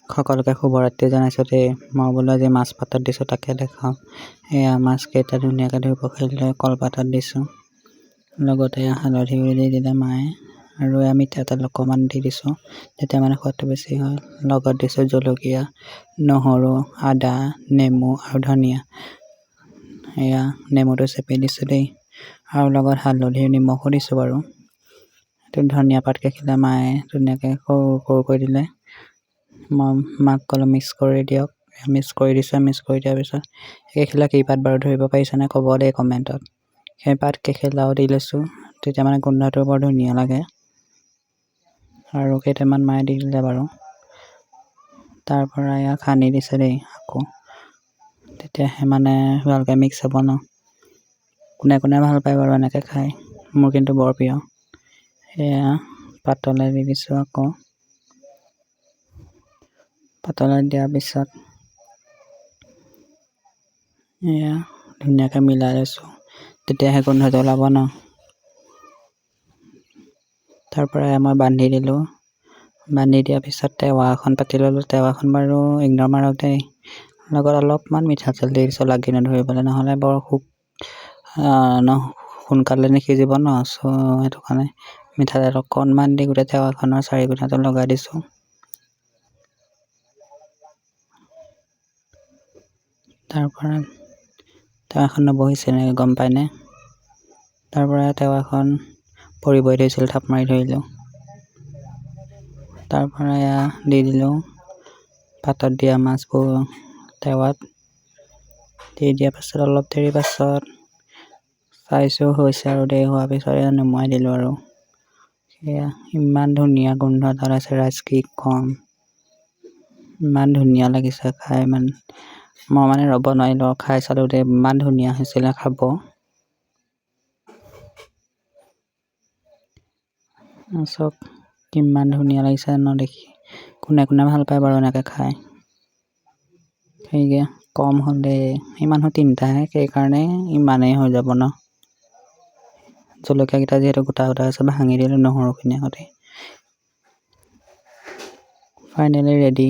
সকলোকে শুভৰাত্ৰি জনাইছোঁ দেই। মই বোলো আজি মাছ পাতত দিছোঁ তাকে দেখাওঁ। এয়া মাছকেইটা ধুনীয়াকৈ ধুই পখালি লৈ কলপাতত দিছোঁ। লগতে হালধি দি দিলে মায়ে, আৰু এয়া মিঠাতেল অকণমান দি দিছোঁ তেতিয়া মানে সোৱাদটো বেছি হয়। লগত দিছোঁ জলকীয়া, নহৰু, আদা, নেমু আৰু ধনিয়া। এয়া নেমুটো চেপি দিছোঁ দেই, আৰু লগত হালধি নিমখো দিছোঁ বাৰু। এইটো ধনিয়া পাত কেইখিলা মায়ে ধুনীয়াকৈ সৰু সৰু কৰি দিলে। মই মাক ক'লোঁ মিক্স কৰি দিয়ক, মিক্স কৰি দিছোঁ। মিক্স কৰি দিয়াৰ পিছত এইখিলা কি পাত বাৰু ধৰিব পাৰিছেনে ক'ব দেই কমেণ্টত। সেই পাত কেইখিলাও দি লৈছোঁ, তেতিয়া মানে গোন্ধটো বৰ ধুনীয়া লাগে। আৰু কেইটামান মায়ে দি দিলে বাৰু। তাৰপৰা এয়া সানি দিছে দেই আকৌ, তেতিয়াহে মানে ভালকৈ মিক্স হ'ব ন। কোনে কোনে ভাল পায় বাৰু এনেকৈ খাই, মোৰ কিন্তু বৰ প্ৰিয়। এয়া পাতলৈ দি দিছোঁ আকৌ। পাতলত দিয়াৰ পিছত এয়া ধুনীয়াকৈ মিলাই লৈছোঁ, তেতিয়াহে গোন্ধটো ওলাব ন। তাৰপৰা মই বান্ধি দিলোঁ। বান্ধি দিয়াৰ পিছত টেৱা এখন পাতি ল'লোঁ। টেৱাখন বাৰু ইগনৰ মাৰক দেই। লগত অলপমান মিঠাতেল দি দিছোঁ লাগি নধৰিবলৈ, নহ'লে বৰ সোনকালে নিসিজিব ন। সেইটো কাৰণে মিঠাতেল অকণমান দি গোটেই টেৱাখনৰ চাৰিকুণাটো লগাই দিছোঁ। তাৰপৰা টেৱাখন নবহিছে নেকি গম পায়নে। তাৰপৰা টেৱাখন পৰিবই ধৰিছিল, থাপ মাৰি ধৰিলোঁ। তাৰপৰা এয়া দি দিলোঁ পাতত দিয়া মাছবোৰ টেৱাত। দি দিয়াৰ পাছত অলপ দেৰি পাছত চাইছোঁ হৈছে আৰু দেৰি হোৱাৰ পিছত এয়া নমাই দিলোঁ আৰু। সেয়া ইমান ধুনীয়া গোন্ধ এটা ওলাইছে ৰাইজ, কি ক'ম। ইমান ধুনীয়া লাগিছে খাই, মই মানে ৰ'ব নোৱাৰিলোঁ, খাই চালোঁ দেই, ইমান ধুনীয়া হৈছিলে খাব। চাওক কিমান ধুনীয়া লাগিছে ন দেখি। কোনে কোনে ভাল পায় বাৰু এনেকৈ খাই। সেয়ে কম হ'ল দেই, এই মানুহ তিনিটাহে, সেইকাৰণে ইমানেই হৈ যাব ন। জলকীয়াকেইটা যিহেতু গোটা গোটা আছে ভাঙি দিলোঁ নহৰুখিনি সৈতে। Finally ready.